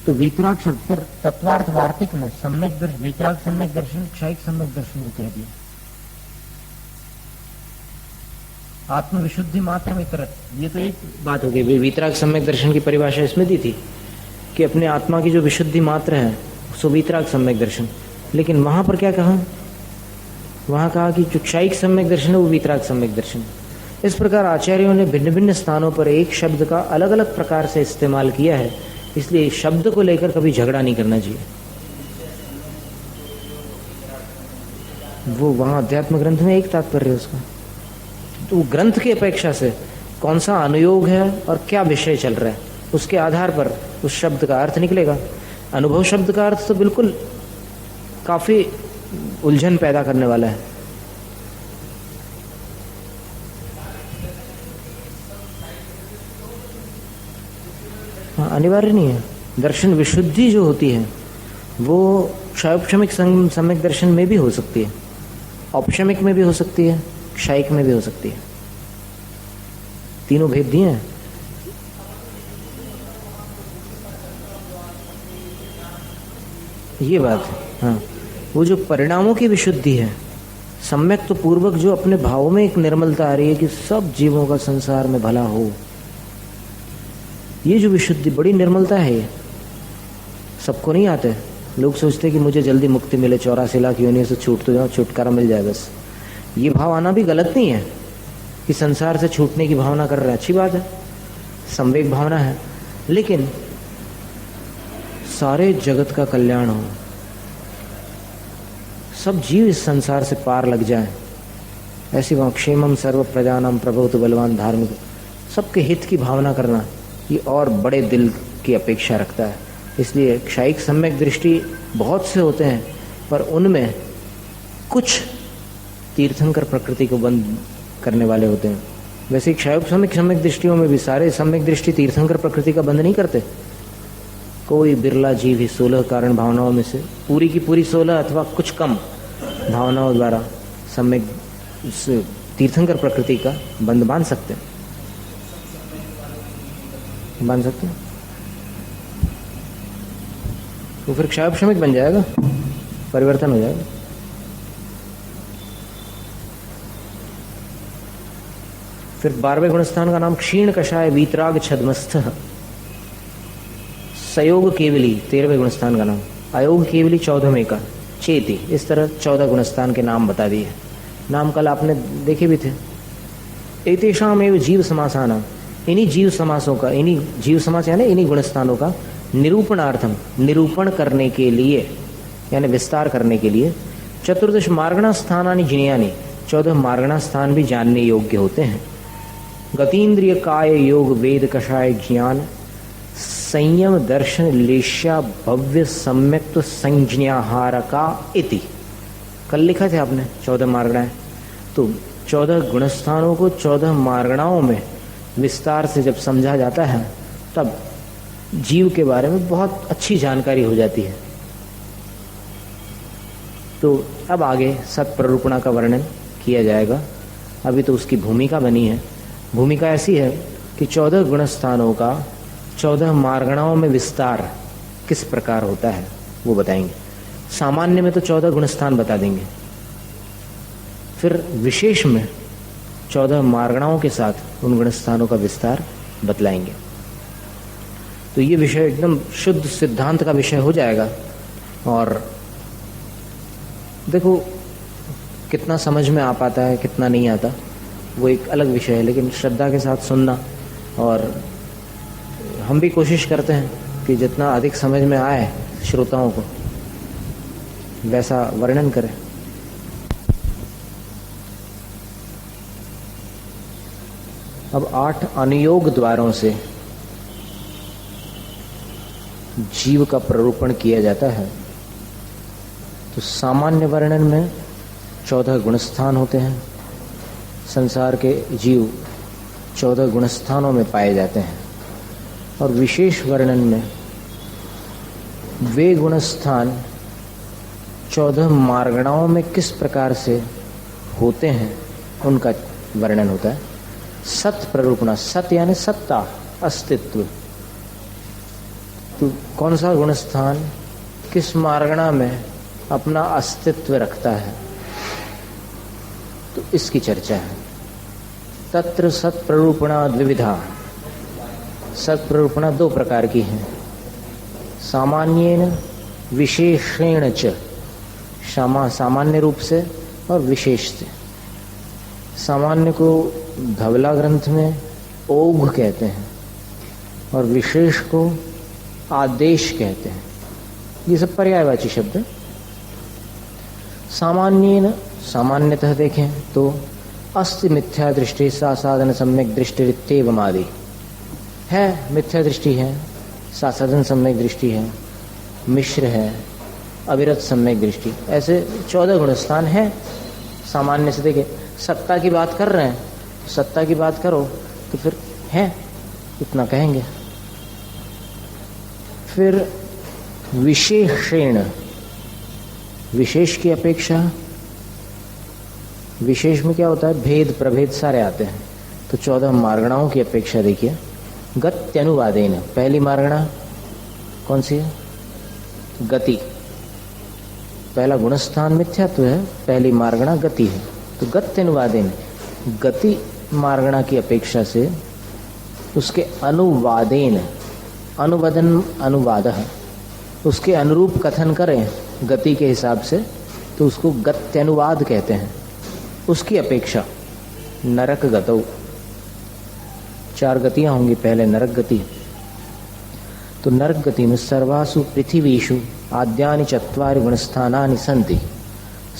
तो वीतराग शब्द पर तत्वार्थ वार्तिक में सम्यक दर्शन, वीतराग सम्यक दर्शन, क्षयिक सम्यक दर्शन को कह दिया। आत्म विशुद्धि मात्र में तरत, ये तो एक बात हो गई। वीतराग सम्यक दर्शन की परिभाषा इसमें दी थी कि अपने आत्मा की जो विशुद्धि मात्र है सो वीतराग सम्यक दर्शन। लेकिन वहां पर क्या कहा, वहां कहा कि जो क्षयिक सम्यक दर्शन है वो वीतराग सम्यक दर्शन। इस प्रकार आचार्यों ने भिन्न भिन्न स्थानों पर एक शब्द का अलग अलग प्रकार से इस्तेमाल किया है, इसलिए शब्द को लेकर कभी झगड़ा नहीं करना चाहिए। वो वहां अध्यात्म ग्रंथ में एक तात्पर्य है उसका, तो ग्रंथ की अपेक्षा से कौन सा अनुयोग है और क्या विषय चल रहा है उसके आधार पर उस शब्द का अर्थ निकलेगा। अनुभव शब्द का अर्थ तो बिल्कुल काफी उलझन पैदा करने वाला है। हाँ, अनिवार्य नहीं है। दर्शन विशुद्धि जो होती है वो क्षयोपशमिक सम्यक दर्शन में भी हो सकती है, औपशमिक में भी हो सकती है, क्षयिक में भी हो सकती है। तीनों भेद दिए हैं। ये बात है। हाँ, वो जो परिणामों की विशुद्धि है, सम्यक तो पूर्वक जो अपने भावों में एक निर्मलता आ रही है कि सब जीवों का संसार में भला हो, ये जो विशुद्धि बड़ी निर्मलता है, ये सबको नहीं आते। लोग सोचते कि मुझे जल्दी मुक्ति मिले, 84 लाख योनियों से छूट तो जाओ, छुटकारा मिल जाए बस। ये भाव आना भी गलत नहीं है कि संसार से छूटने की भावना कर रहे हैं, अच्छी बात है, संवेग भावना है। लेकिन सारे जगत का कल्याण हो, सब जीव इस संसार से पार लग जाए, ऐसी वहाँ क्षेमम सर्व प्रजानाम प्रभुत्व बलवान धार्मिक, सबके हित की भावना करना, ये और बड़े दिल की अपेक्षा रखता है। इसलिए क्षयिक सम्यक दृष्टि बहुत से होते हैं, पर उनमें कुछ तीर्थंकर प्रकृति को बंद करने वाले होते हैं। वैसे क्षयोपशमिक सम्यक दृष्टियों में भी सारे सम्यक दृष्टि तीर्थंकर प्रकृति का बंद नहीं करते। कोई बिरला जीव ही 16 कारण भावनाओं में से पूरी की पूरी 16 अथवा कुछ कम भावनाओं द्वारा सम्यक तीर्थंकर प्रकृति का बंध बांध सकते हैं, बांध सकते हैं। तो फिर क्षयोपशमिक बन जाएगा, परिवर्तन हो जाएगा। फिर 12वें गुणस्थान का नाम क्षीण कषाय वीतराग छद्मस्थ सयोग केवली, 13वें गुणस्थान का नाम अयोग केवली, 14वें का चेती। इस तरह 14 गुणस्थान के नाम बता दिए। नाम कल आपने देखे भी थे। एतेषाम एव जीव समासानाम, इन्हीं जीव समासों का, इन्हीं जीव समास यानी इन्हीं गुणस्थानों का निरूपणार्थम, निरूपण करने के लिए यानी विस्तार करने के लिए 14 मार्गणा स्थानानि जिनियानि, 14 मार्गणा स्थान भी जानने योग्य होते हैं। गतीन्द्रिय काय योग वेद कषाय ज्ञान संयम दर्शन लेश्या भव्य सम्यक्त संज्ञाहारका इति। कल लिखा थे आपने 14 मार्गणाएं। तो 14 गुणस्थानों को 14 मार्गणाओं में विस्तार से जब समझा जाता है तब जीव के बारे में बहुत अच्छी जानकारी हो जाती है। तो अब आगे सत्प्ररूपणा का वर्णन किया जाएगा। अभी तो उसकी भूमिका बनी है। भूमिका ऐसी है कि 14 गुणस्थानों का 14 मार्गणाओं में विस्तार किस प्रकार होता है वो बताएंगे। सामान्य में तो 14 गुणस्थान बता देंगे, फिर विशेष में 14 मार्गणाओं के साथ उन गुणस्थानों का विस्तार बतलाएंगे। तो ये विषय एकदम शुद्ध सिद्धांत का विषय हो जाएगा। और देखो कितना समझ में आ पाता है, कितना नहीं आता, वो एक अलग विषय है। लेकिन श्रद्धा के साथ सुनना, और हम भी कोशिश करते हैं कि जितना अधिक समझ में आए श्रोताओं को वैसा वर्णन करें। अब 8 अनुयोग द्वारों से जीव का प्ररूपण किया जाता है। तो सामान्य वर्णन में 14 गुणस्थान होते हैं। संसार के जीव 14 गुणस्थानों में पाए जाते हैं। और विशेष वर्णन में वे गुणस्थान 14 मार्गणाओं में किस प्रकार से होते हैं उनका वर्णन होता है। सत प्ररूपणा, सत यानी सत्ता, अस्तित्व, तो कौन सा गुण स्थान किस मार्गणा में अपना अस्तित्व रखता है, तो इसकी चर्चा है। तत्र सत्प्ररूपणा द्विविधा। सत्प्ररूपणा दो प्रकार की है, सामान्येन विशेषेण च, सामान्य रूप से और विशेष से। सामान्य को धवला ग्रंथ में ओघ कहते हैं और विशेष को आदेश कहते हैं। ये सब पर्यायवाची शब्द है। सामान्येन, सामान्यतः देखें तो अस्ति मिथ्या दृष्टि सा साधन सम्यक दृष्टिरित्येवम् आदि है। मिथ्या दृष्टि है, साधन सम्यक दृष्टि है, मिश्र है, अविरत सम्यक दृष्टि, ऐसे 14 गुणस्थान है। सामान्य से देखें, सत्ता की बात कर रहे हैं, सत्ता की बात करो तो फिर है, इतना कहेंगे। फिर विशेषेण, विशेष की अपेक्षा, विशेष में क्या होता है, भेद प्रभेद सारे आते हैं। तो 14 मार्गणाओं की अपेक्षा देखिए। गत्यनुवादेन, पहली मार्गणा कौन सी है, गति। पहला गुणस्थान मिथ्यात्व है, पहली मार्गणा गति है। तो गत्यनुवादेन, गति मार्गणा की अपेक्षा से उसके अनुवादेन, अनुवदन अनुवादः, उसके अनुरूप कथन करें गति के हिसाब से, तो उसको गत्यनुवाद कहते हैं। उसकी अपेक्षा नरक गतौ, 4 गतियां होंगी। पहले नरक गति, तो नरक गति में सर्वासु पृथ्वीषु आद्यानि 4 गुणस्थानानि सन्ति।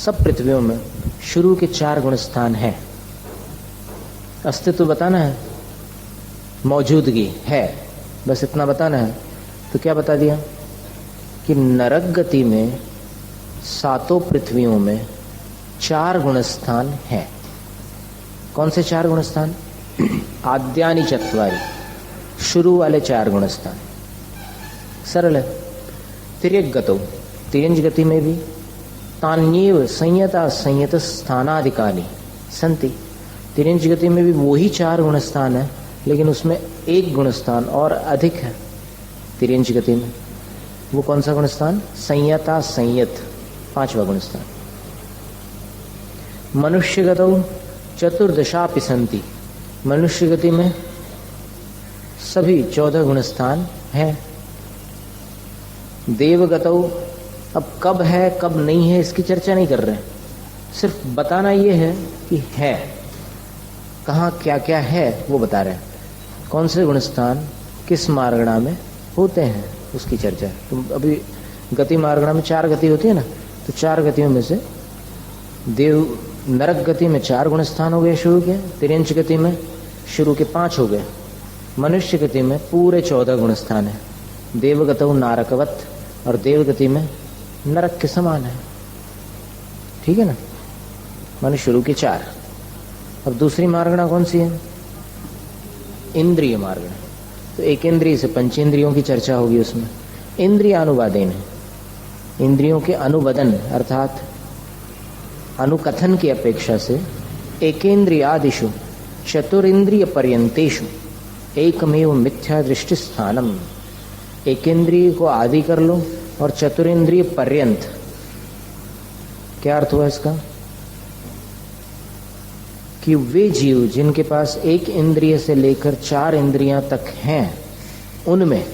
सब पृथ्वियों में शुरू के 4 गुणस्थान हैं। अस्तित्व बताना है, मौजूदगी है, बस इतना बताना है। तो क्या बता दिया कि नरक गति में 7 पृथ्वियों में 4 गुणस्थान हैं। कौन से 4 गुणस्थान? आद्यानि 4, शुरू वाले 4 गुणस्थान। सरल है। तिर्यक गतौ, तिर्यंज गति में भी तान्येव संयता संयत स्थानाधिकानि सन्ति। तिर्यंज गति में भी वही 4 गुणस्थान है, लेकिन उसमें 1 गुणस्थान और अधिक है। तिर्यंज गति में वो कौन सा गुणस्थान? संयता संयत, 5वां गुणस्थान। मनुष्य गतौ 14 सन्ति। मनुष्य गति में सभी 14 गुणस्थान हैं। देवगतौ, अब कब है कब नहीं है इसकी चर्चा नहीं कर रहे हैं, सिर्फ बताना ये है कि है, कहाँ क्या क्या है वो बता रहे हैं। कौन से गुणस्थान किस मार्गणा में होते हैं उसकी चर्चा है। तो अभी गति मार्गणा में 4 गति होती है ना, तो 4 गतियों में से देव नरक गति में 4 गुणस्थान हो गए शुरू के, तिर्यंच गति में शुरू के 5 हो गए, मनुष्य गति में पूरे 14 गुणस्थान है। देवगतौ नारकवत, और देवगति में नरक के समान है। ठीक है ना, माने शुरू के 4। अब दूसरी मार्गणा कौन सी है? इंद्रिय मार्गणा। तो एक इंद्रिय से पंचेंद्रियों की चर्चा होगी उसमें। इंद्रियानुवादेन है, इंद्रियों के अनुवदन अर्थात अनुकथन की अपेक्षा से एकेन्द्रियादिषु चतुरिंद्रिय पर्यंतेषु एकमेव मिथ्या दृष्टि स्थानम। एकेंद्रिय को आदि कर लो और चतुरिंद्रिय पर्यंत, क्या अर्थ हुआ इसका? कि वे जीव जिनके पास 1 इंद्रिय से लेकर 4 इंद्रियां तक हैं, उनमें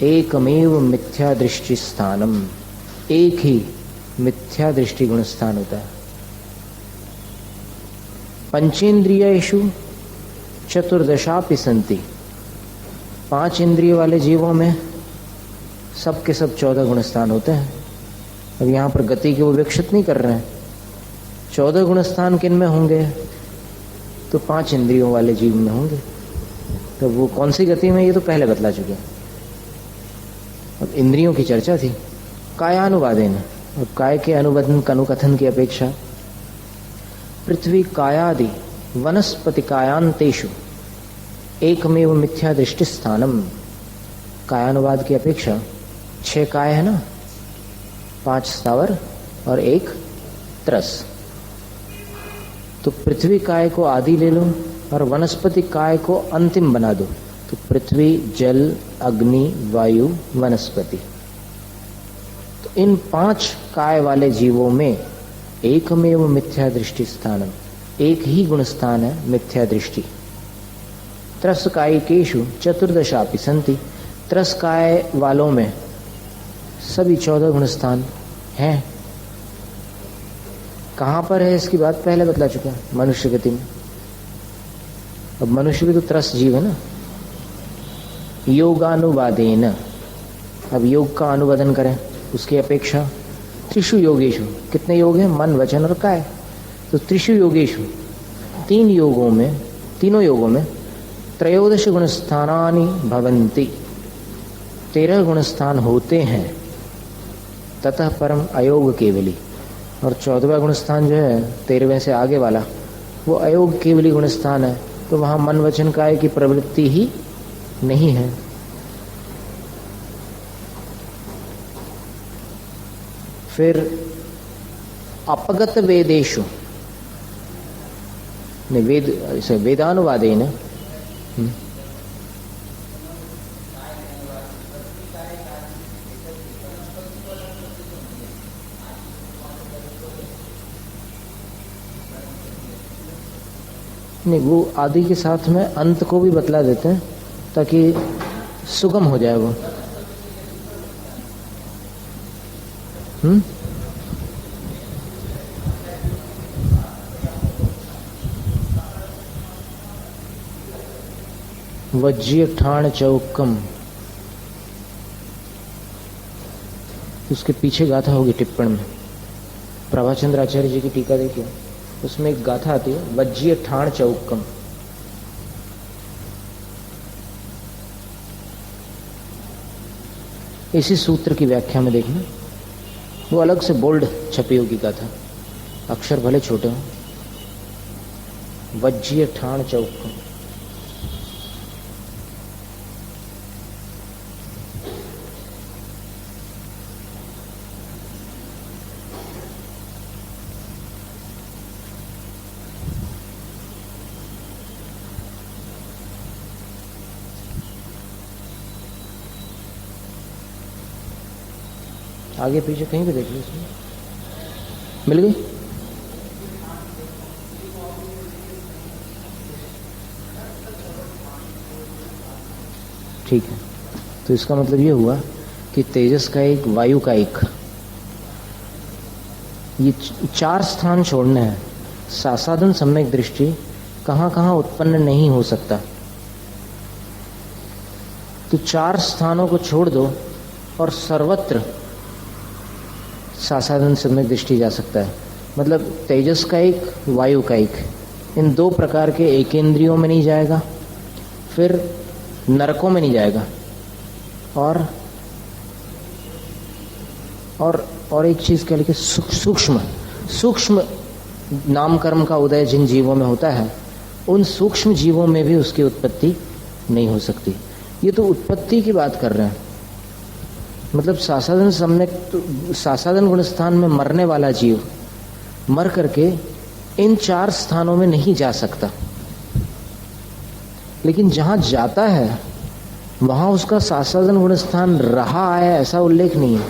एकमेव मिथ्या दृष्टि स्थानम, एक ही मिथ्या दृष्टि गुण स्थान होता है। पंचेन्द्रियेषु 14 सन्ति। 5 इंद्रिय वाले जीवों में सब के सब 14 गुणस्थान होते हैं। अब यहाँ पर गति के वो विकसित नहीं कर रहे हैं। 14 गुणस्थान किन में होंगे? तो 5 इंद्रियों वाले जीव में होंगे। तो वो कौन सी गति में, ये तो पहले बतला चुके हैं। अब इंद्रियों की चर्चा थी। कायानुवादेन, और काय के अनुवदन अनुकथन की अपेक्षा पृथ्वी कायादि वनस्पति कायांतेषु एकमेव मिथ्या दृष्टि स्थानम। कायानुवाद की अपेक्षा 6 काय है ना, 5 स्थावर और 1 त्रस। तो पृथ्वी काय को आदि ले लो और वनस्पति काय को अंतिम बना दो, तो पृथ्वी, जल, अग्नि, वायु, वनस्पति। तो इन 5 काय वाले जीवों में एकमेव मिथ्या दृष्टि स्थानम, एक ही गुण स्थान है मिथ्या दृष्टि। त्रस्कायिकेषु चतुर्दशापि सन्ति, त्रस्काय वालों में सभी 14 गुण स्थान हैं। कहां पर है इसकी बात पहले बतला चुका है, मनुष्य गति में। अब मनुष्य भी तो त्रस जीव है ना। योगानुवादेन, अब योग का अनुवादन करें उसकी अपेक्षा। त्रिषु योगेषु, कितने योग हैं? मन, वचन और काय। तो त्रिषु योगेषु, 3 योगों में, तीनों योगों में 13 गुणस्थानानि भवन्ति, 13 गुणस्थान होते हैं। ततः परम अयोग केवली, और 14वां गुणस्थान जो है 13वें से आगे वाला, वो अयोग केवली गुणस्थान है। तो वहां मन, वचन, काय की प्रवृत्ति ही नहीं है। फिर अपगत वेदेषु, वेदानुवादे न, नहीं, वो आदि के साथ में अंत को भी बतला देते हैं ताकि सुगम हो जाए वो। वज्य ठाण चौकम, उसके पीछे गाथा होगी टिप्पण में। प्रभाचंद्र आचार्य जी की टीका देखिए, उसमें एक गाथा आती है, वज्य ठाण चौकम। इसी सूत्र की व्याख्या में देखना, वो अलग से बोल्ड छपी होगी गाथा, अक्षर भले छोटे हों। वज्य ठाण चौकम, आगे पीछे कहीं भी देख लो, इसमें मिल गई। ठीक है, तो इसका मतलब ये हुआ कि तेजस का एक, वायु का एक, ये 4 स्थान छोड़ने हैं। सासाधन सम्यक दृष्टि कहां कहां उत्पन्न नहीं हो सकता, तो 4 स्थानों को छोड़ दो और सर्वत्र सासाधन सम्यक दृष्टि जा सकता है। मतलब तेजस का एक, वायु का एक, इन 2 प्रकार के एकेंद्रियों में नहीं जाएगा, फिर नरकों में नहीं जाएगा, और एक चीज क्या लिखे, सूक्ष्म नामकर्म का उदय जिन जीवों में होता है, उन सूक्ष्म जीवों में भी उसकी उत्पत्ति नहीं हो सकती। ये तो उत्पत्ति की बात कर रहे हैं। मतलब सासाधन सम्यक, सासाधन गुणस्थान में मरने वाला जीव मर करके इन 4 स्थानों में नहीं जा सकता, लेकिन जहां जाता है वहां उसका सासाधन गुणस्थान रहा है ऐसा उल्लेख नहीं है।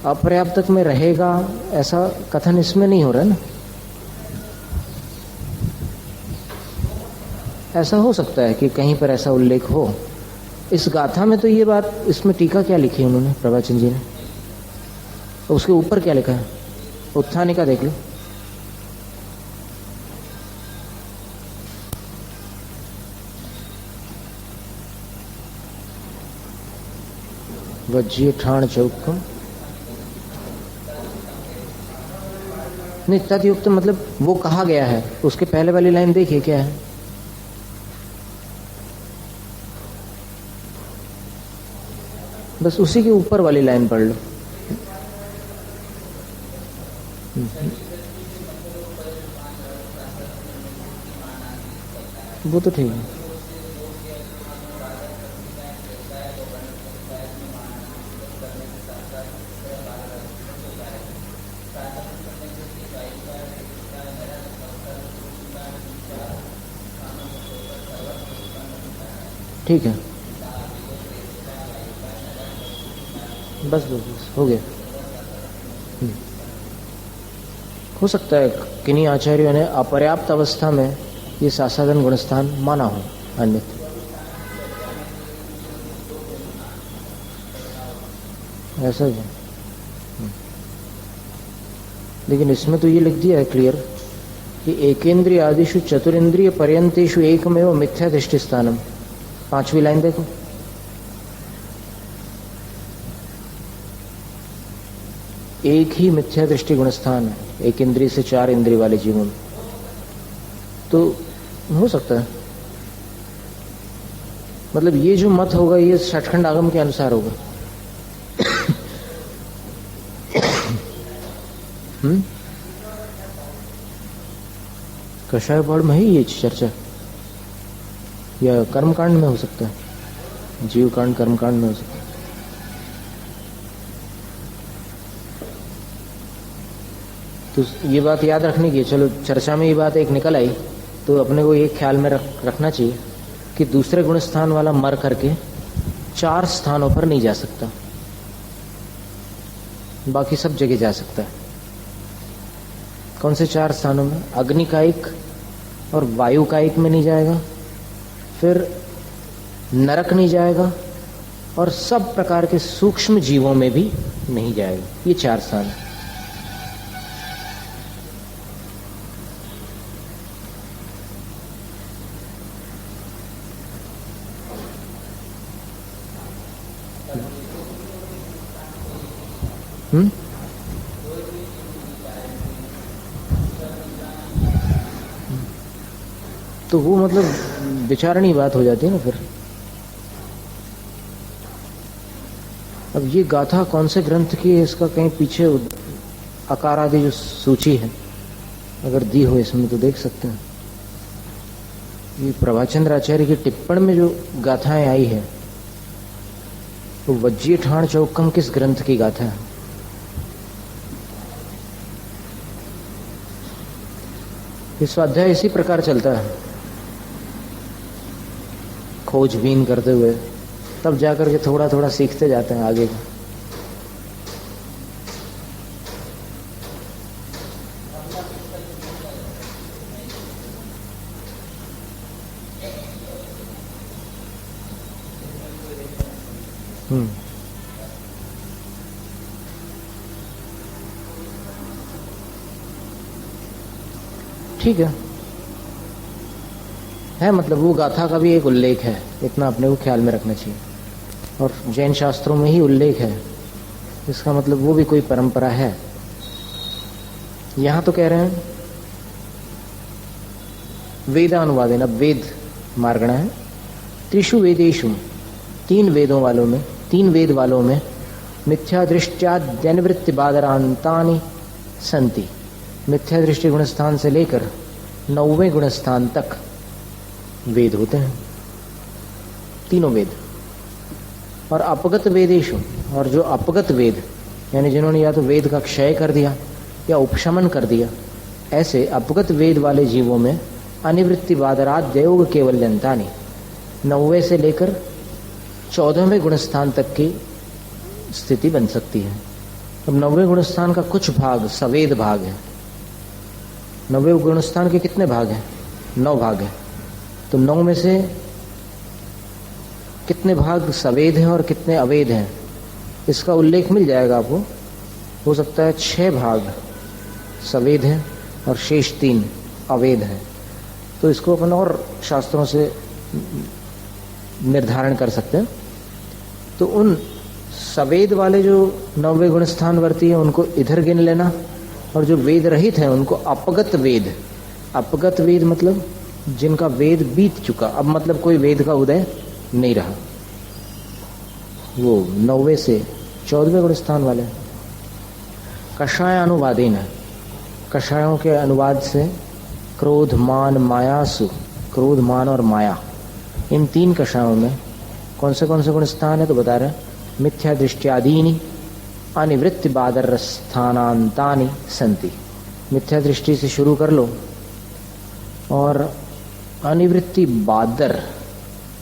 अपर्याप्तक में रहेगा ऐसा कथन इसमें नहीं हो रहा है ना। ऐसा हो सकता है कि कहीं पर ऐसा उल्लेख हो। इस गाथा में तो ये बात, इसमें टीका क्या लिखी है उन्होंने, प्रभाचंद जी ने, तो उसके ऊपर क्या लिखा है, उत्थानिका देख लो। वज्य ठाण चौकम, नहीं तदयुक्त मतलब वो कहा गया है, उसके पहले वाली लाइन देखिए क्या है। बस उसी के ऊपर वाली लाइन पढ़ लो। वो तो ठीक है। ठीक है, बस बस बस हो गया। हो सकता है किन्हीं आचार्यों ने अपर्याप्त अवस्था में ये सासादन गुणस्थान माना हो, अन्यथा ऐसा ही है। लेकिन इसमें तो ये लिख दिया है क्लियर कि एकेंद्रिय आदिशु चतुरेंद्रिय पर्यंतेषु एकमेव मिथ्या दृष्टि स्थानम। 5वीं लाइन देखो, एक ही मिथ्या दृष्टि गुणस्थान है एक इंद्रिय से 4 इंद्रिय वाले जीवों में। तो हो सकता है, मतलब ये जो मत होगा ये सचखंड आगम के अनुसार होगा। कषाय पाठ में ही ये चर्चा, या कर्मकांड में हो सकता है, जीव कांड कर्मकांड में हो सकता है। तो ये बात याद रखने की, चलो चर्चा में ये बात एक निकल आई तो अपने को ये ख्याल में रखना चाहिए कि दूसरे गुण स्थान वाला मर करके 4 स्थानों पर नहीं जा सकता, बाकी सब जगह जा सकता है। कौन से 4 स्थानों में? अग्नि कायिक और वायु कायिक में नहीं जाएगा, फिर नरक नहीं जाएगा, और सब प्रकार के सूक्ष्म जीवों में भी नहीं जाएगा। ये 4 स्थान है। तो वो मतलब विचारणी बात हो जाती है ना फिर। अब ये गाथा कौन से ग्रंथ की है, इसका कहीं पीछे आकार आदि जो सूची है अगर दी हो इसमें तो देख सकते हैं। ये प्रभाचंद्र आचार्य की टिप्पण में जो गाथाएं आई है तो वज्जीय ठाण चौकम किस ग्रंथ की गाथा है? ये स्वाध्याय इसी प्रकार चलता है, खोजबीन करते हुए, तब जाकर के थोड़ा थोड़ा सीखते जाते हैं आगे का। ठीक है, मतलब वो गाथा का भी एक उल्लेख है, इतना अपने को ख्याल में रखना चाहिए। और जैन शास्त्रों में ही उल्लेख है, इसका मतलब वो भी कोई परंपरा है। यहां तो कह रहे हैं वेदानुवादेन, अब वेद मार्गणा है। त्रिषु वेदेषु, 3 वेदों वालों में, 3 वेद वालों में मिथ्या दृष्ट्याद्यनिवृत्ति बादरांतानि संति। मिथ्या दृष्टि गुणस्थान से लेकर 9वें गुणस्थान तक वेद होते हैं, तीनों वेद। और अपगत वेदेशु, और जो अपगत वेद यानी जिन्होंने या तो वेद का क्षय कर दिया या उपशमन कर दिया, ऐसे अपगत वेद वाले जीवों में अनिवृत्ति बादराद्य योग केवल्यंतानि, 9वें से लेकर 14वें गुणस्थान तक की स्थिति बन सकती है। अब 9वें गुणस्थान का कुछ भाग सवेद भाग है। 9वें गुणस्थान के कितने भाग हैं? 9 भाग हैं। तो 9 में से कितने भाग सवेद हैं और कितने अवेद हैं, इसका उल्लेख मिल जाएगा आपको। हो सकता है 6 भाग सवेद हैं और शेष 3 अवेद हैं। तो इसको अपन और शास्त्रों से निर्धारण कर सकते हैं। तो उन सवेद वाले जो 9वें गुणस्थान वर्ती है उनको इधर गिन लेना, और जो वेद रहित है उनको अपगत वेद। अपगत वेद मतलब जिनका वेद बीत चुका, अब मतलब कोई वेद का उदय नहीं रहा, वो 9वें से 14वें गुणस्थान वाले। कषाय अनुवादेन, कषायों के अनुवाद से क्रोध मान मायासु, क्रोध मान और माया, इन 3 कषायों में कौन से गुणस्थान है तो बता रहे हैं। मिथ्या दृष्टियादीनि अनिवृत्ति बादर स्थानांतानि संति। मिथ्या दृष्टि से शुरू कर लो और अनिवृत्ति बादर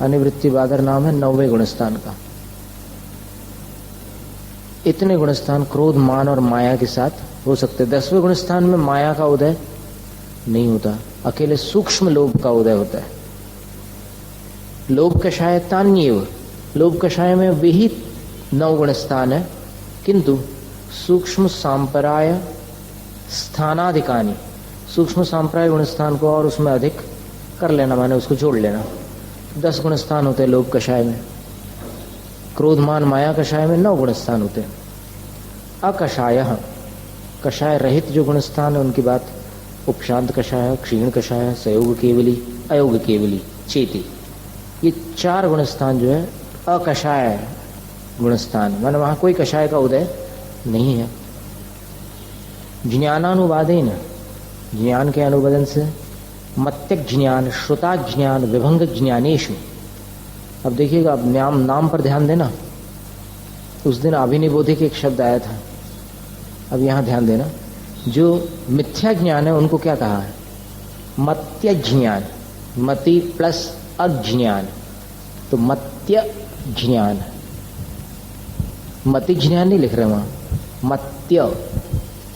अनिवृत्ति बादर नाम है 9वें गुणस्थान का। इतने गुणस्थान क्रोध, मान और माया के साथ हो सकते। 10वें गुणस्थान में माया का उदय नहीं होता, अकेले सूक्ष्म लोभ का उदय होता है। लोभ कषाय तान्येव, लोभ कषाय में विहित 9 गुणस्थान है, किंतु सूक्ष्म सांपराय स्थानाधिकानी, सूक्ष्म सांप्राय गुणस्थान को और उसमें अधिक कर लेना, माने उसको जोड़ लेना। 10 गुणस्थान होते हैं लोभ कषाय में। क्रोध, मान, माया कषाय में 9 गुणस्थान होते हैं। अकषाय, कषाय रहित जो गुणस्थान है उनकी बात, उपशांत कषाय, क्षीण कषाय, सयोग केवली, अयोग केवली, चेती, ये 4 गुणस्थान जो है अकषाय गुणस्थान, माने वहां कोई कषाय का उदय नहीं है। ज्ञानानुवादेन, ज्ञान के अनुवादन से, मत्यक ज्ञान, श्रुता ज्ञान, विभंग ज्ञानेशु। अब देखिएगा, अब नाम पर ध्यान देना। उस दिन अभिनिबोधिक एक शब्द आया था, अब यहां ध्यान देना। जो मिथ्या ज्ञान है उनको क्या कहा है? मत्य ज्ञान, मति प्लस अज्ञान, तो मत्य ज्ञान, मति ज्ञान नहीं लिख रहे वहां, मत्य,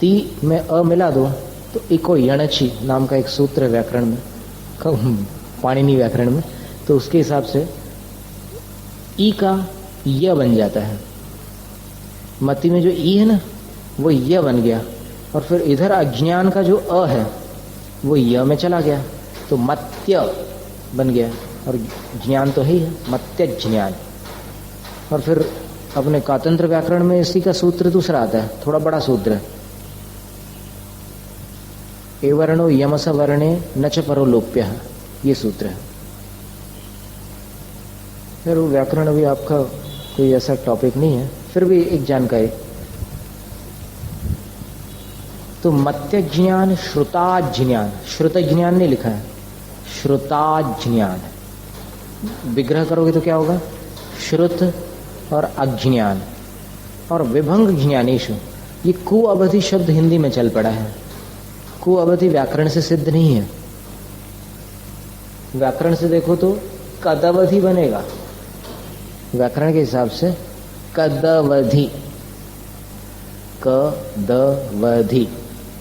ती में अ मिला दो तो इको यणची नाम का एक सूत्र है व्याकरण में, पाणिनि व्याकरण में, तो उसके हिसाब से ई का य बन जाता है। मति में जो ई है ना वो य बन गया, और फिर इधर अज्ञान का जो अ है वो य में चला गया, तो मत्य बन गया, और ज्ञान तो है ही है, मत्य ज्ञान। और फिर अपने कातंत्र व्याकरण में इसी का सूत्र दूसरा आता है, थोड़ा बड़ा सूत्र है, एवर्णो यमस वर्णे न च परो लोप्य, ये सूत्र है। फिर वो व्याकरण अभी आपका कोई ऐसा टॉपिक नहीं है, फिर भी एक जानकारी। तो मत्य ज्ञान, श्रुता ज्ञान, श्रुत ज्ञान नहीं लिखा है, श्रुता ज्ञान। विग्रह करोगे तो क्या होगा? श्रुत और अज्ञान। और विभंग ज्ञानेशु, ये कु अवधि शब्द हिंदी में चल पड़ा है। कु अवधि व्याकरण से सिद्ध नहीं है। व्याकरण से देखो तो कदवधि बनेगा, व्याकरण के हिसाब से कदवधि, कदवधि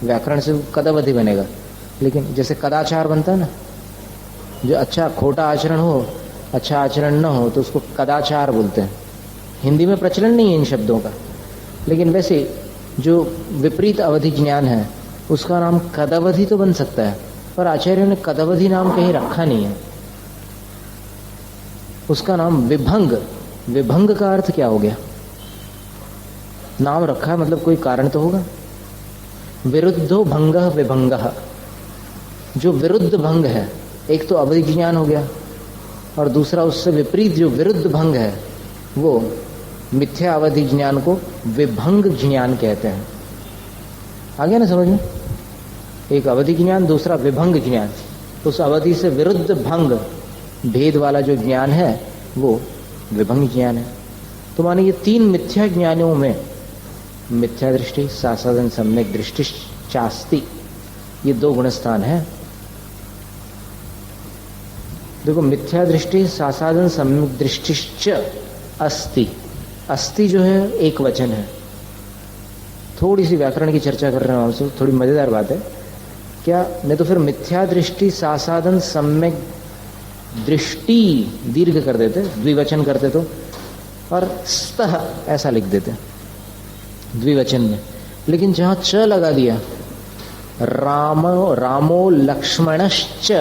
व्याकरण से कदवधि बनेगा। लेकिन जैसे कदाचार बनता है ना, जो अच्छा खोटा आचरण हो, अच्छा आचरण न हो, तो उसको कदाचार बोलते हैं। हिंदी में प्रचलन नहीं है इन शब्दों का, लेकिन वैसे जो विपरीत अवधि ज्ञान है उसका नाम कदवधि तो बन सकता है, पर आचार्यों ने कदवधि नाम कहीं रखा नहीं है। उसका नाम विभंग, विभंग का अर्थ क्या हो गया? नाम रखा है मतलब कोई कारण तो होगा। विरुद्धो भंग विभंग, जो विरुद्ध भंग है, एक तो अवधि ज्ञान हो गया, और दूसरा उससे विपरीत जो विरुद्ध भंग है वो मिथ्या अवधि ज्ञान को विभंग ज्ञान कहते हैं। आ गया ना समझ में? एक अवधि ज्ञान, दूसरा विभंग ज्ञान। उस अवधि से विरुद्ध भंग, भेद वाला जो ज्ञान है वो विभंग ज्ञान है। तो माने ये 3 मिथ्या ज्ञानों में, मिथ्या दृष्टि, सासादन सम्यक दृष्टि चास्ति, ये 2 गुणस्थान है। देखो, मिथ्या दृष्टि, सासादन सम्यक दृष्टिश्च अस्ति, अस्ति जो है एक वचन है। थोड़ी सी व्याकरण की चर्चा कर रहे हैं हमसे, थोड़ी मजेदार बात है क्या? नहीं तो फिर मिथ्या दृष्टि सासादन सम्यक दृष्टि दीर्घ कर देते, द्विवचन करते तो, और स्तः ऐसा लिख देते द्विवचन में। लेकिन जहां च लगा दिया, रामो लक्ष्मणश्च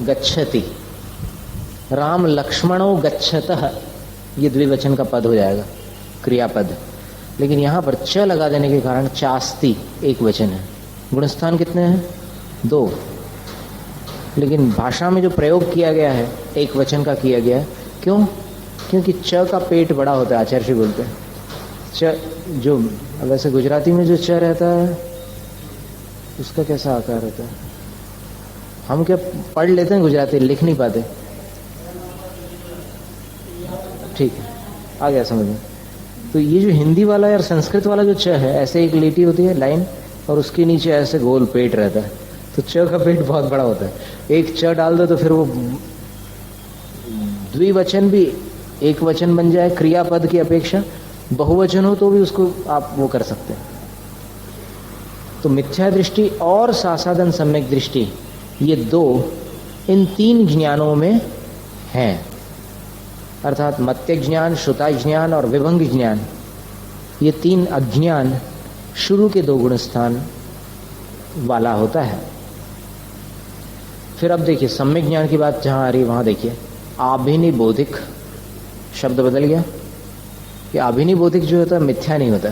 गच्छति, राम लक्ष्मणो गच्छतः, ये द्विवचन का पद हो जाएगा, क्रियापद। लेकिन यहां पर च लगा देने के कारण चास्ति एक वचन है। गुणस्थान कितने हैं? 2। लेकिन भाषा में जो प्रयोग किया गया है एक वचन का किया गया है। क्यों? क्योंकि च का पेट बड़ा होता है, आचार्य जी बोलते हैं। च जो वैसे गुजराती में जो च रहता है उसका कैसा आकार होता है? हम क्या पढ़ लेते हैं गुजराती, लिख नहीं पाते। ठीक है, आ गया समझ में। तो ये जो हिंदी वाला और संस्कृत वाला जो च है, ऐसे एक लीटी होती है लाइन, और उसके नीचे ऐसे गोल पेट रहता है, तो च का पेट बहुत बड़ा होता है। एक च डाल दो तो फिर वो द्विवचन भी एक वचन बन जाए क्रियापद की अपेक्षा, बहुवचन हो तो भी उसको आप वो कर सकते हैं। तो मिथ्या दृष्टि और सासादन सम्यक दृष्टि, ये दो इन तीन ज्ञानों में हैं। अर्थात मत्यक ज्ञान, श्रुता ज्ञान और विभंग ज्ञान, ये तीन अज्ञान शुरू के दो गुण स्थान वाला होता है। फिर अब देखिए सम्यक ज्ञान की बात जहां आ रही है वहां देखिए, आभिनिबोधिक शब्द बदल गया। ये आभिनिबोधिक जो होता है मिथ्या नहीं होता,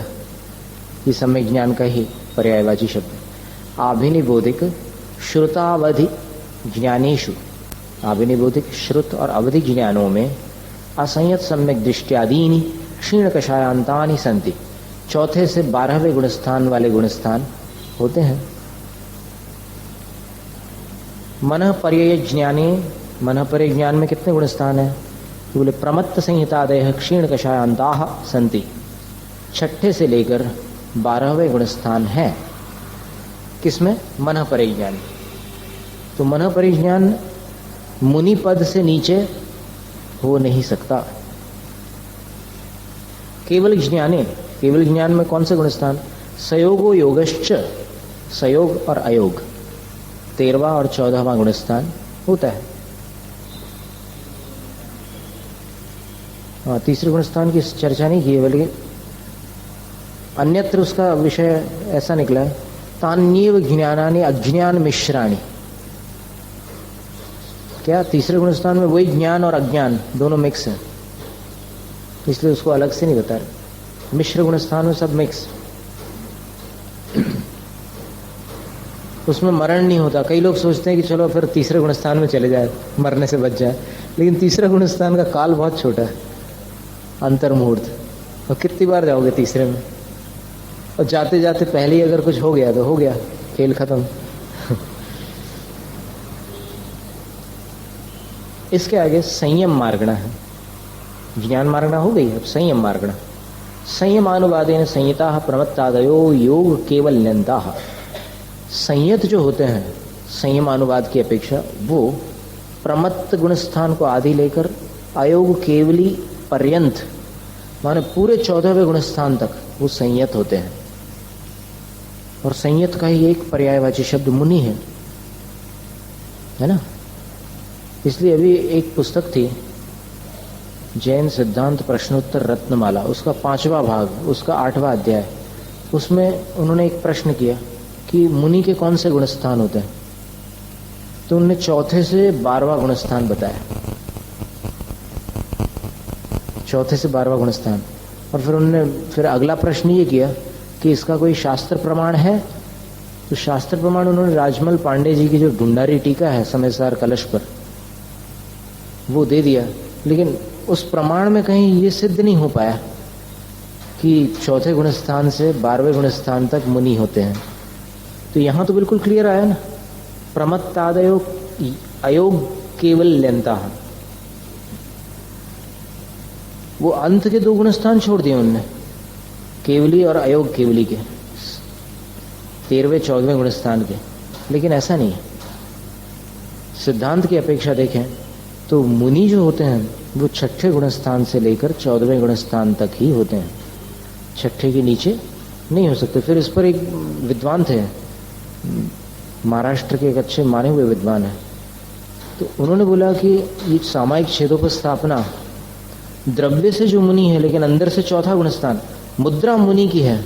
ये सम्यक ज्ञान का ही पर्यायवाची शब्द। आभिनिबोधिक श्रुतावधि ज्ञानेषु, आभिनिबोधिक श्रुत और अवधि ज्ञानों में असंयत सम्यक दृष्टियादीनि क्षीण कषायांतानि संति, चौथे से 12वें गुणस्थान वाले गुणस्थान होते हैं। मन पर्यय ज्ञाने, मन पर्यय ज्ञान में कितने गुणस्थान हैं? बोले प्रमत्त संहितादय क्षीण कषायांताः संति, छठे से लेकर 12वें गुणस्थान है। किसमें? मन पर्यय ज्ञान। तो मन पर्यय ज्ञान मुनि पद से नीचे हो नहीं सकता। केवल ज्ञाने, केवल ज्ञान में कौन से गुणस्थान? सयोगो योगश्च, सयोग और अयोग 13वां और 14वां गुणस्थान होता है। तीसरे गुणस्थान की चर्चा नहीं की है, बल्कि अन्यत्र उसका विषय ऐसा निकला है, तान्येव ज्ञानानि अज्ञान मिश्राणि। क्या तीसरे गुणस्थान में वही ज्ञान और अज्ञान दोनों मिक्स है, इसलिए उसको अलग से नहीं बता रहे। मिश्र गुणस्थान में सब मिक्स, उसमें मरण नहीं होता। कई लोग सोचते हैं कि चलो फिर तीसरे गुणस्थान में चले जाए, मरने से बच जाए, लेकिन तीसरे गुणस्थान का काल बहुत छोटा है, अंतर मुहूर्त। और कितनी बार जाओगे तीसरे में? और जाते जाते पहले ही अगर कुछ हो गया तो हो गया, खेल खत्म। इसके आगे संयम मार्गणा है। ज्ञान मार्गणा हो गई, अब संयम मार्गणा। संयमानुवादेन संहिता प्रमत्तादयो योग केवल न्यंता। संयत जो होते हैं संयमानुवाद की अपेक्षा, वो प्रमत्त गुणस्थान को आदि लेकर अयोग केवली पर्यंत, माने पूरे 14वें गुणस्थान तक वो संयत होते हैं। और संयत का ही एक पर्यायवाची शब्द मुनि है ना। इसलिए अभी एक पुस्तक थी जैन सिद्धांत प्रश्नोत्तर रत्नमाला, उसका 5वां भाग, उसका 8वां अध्याय, उसमें उन्होंने एक प्रश्न किया कि मुनि के कौन से गुणस्थान होते हैं, तो उन्होंने चौथे से 12वां गुणस्थान बताया, चौथे से 12वां गुणस्थान। और फिर उन्होंने अगला प्रश्न ये किया कि इसका कोई शास्त्र प्रमाण है, तो शास्त्र प्रमाण उन्होंने राजमल पांडे जी की जो ढूंढारी टीका है समयसार कलश पर, वो दे दिया। लेकिन उस प्रमाण में कहीं ये सिद्ध नहीं हो पाया कि चौथे गुणस्थान से 12वें गुणस्थान तक मुनि होते हैं। तो यहां तो बिल्कुल क्लियर आया ना, प्रमत्तादयो अयोग केवल लेंता। वो अंत के 2 गुणस्थान छोड़ दिए उनने, केवली और अयोग केवली के, 13वें 14वें गुणस्थान के। लेकिन ऐसा नहीं है, सिद्धांत की अपेक्षा देखें तो मुनि जो होते हैं वो छठे गुणस्थान से लेकर 14वें गुणस्थान तक ही होते हैं, छठे के नीचे नहीं हो सकते। फिर इस पर एक विद्वान थे, महाराष्ट्र के एक अच्छे माने हुए विद्वान हैं, तो उन्होंने बोला कि ये सामायिक छेदोपस्थापना द्रव्य से जो मुनि है लेकिन अंदर से चौथा गुणस्थान, मुद्रा मुनि की है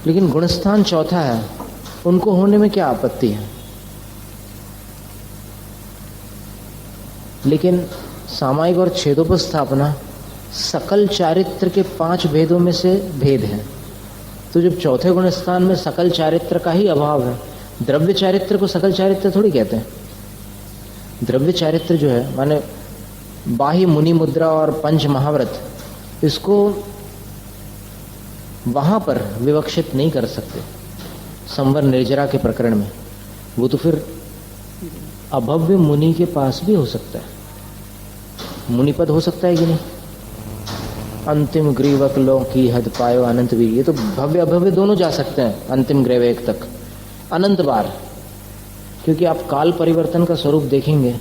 लेकिन गुणस्थान चौथा है, उनको होने में क्या आपत्ति है। लेकिन सामायिक और छेदोपस्थापना सकल चारित्र के 5 भेदों में से भेद है। तो जब चौथे गुणस्थान में सकल चारित्र का ही अभाव है, द्रव्य चारित्र को सकल चारित्र थोड़ी कहते हैं। द्रव्य चारित्र जो है माने बाह्य मुनि मुद्रा और पंच महाव्रत, इसको वहां पर विवक्षित नहीं कर सकते संवर निर्जरा के प्रकरण में। वो तो फिर अभव्य मुनि के पास भी हो सकता है, मुनिपद हो सकता है कि नहीं। अंतिम ग्रीवक लो की हद पायो अनंत वीर, ये तो भव्य अभव्य दोनों जा सकते हैं अंतिम ग्रीवक तक अनंत बार। क्योंकि आप काल परिवर्तन का स्वरूप देखेंगे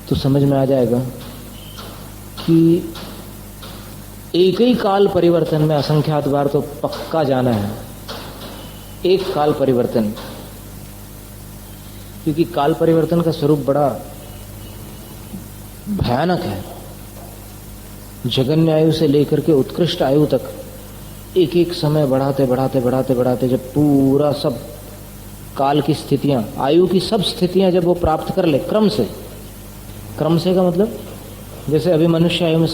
तो समझ में आ जाएगा कि एक ही काल परिवर्तन में असंख्यात बार तो पक्का जाना है, एक काल परिवर्तन, क्योंकि काल परिवर्तन का स्वरूप बड़ा भयानक है। जगन्य आयु से लेकर के उत्कृष्ट आयु तक एक एक समय बढ़ाते बढ़ाते बढ़ाते बढ़ाते जब पूरा सब काल की स्थितियां, आयु की सब स्थितियां जब वो प्राप्त कर ले क्रम से का मतलब जैसे अभी मनुष्य आयु में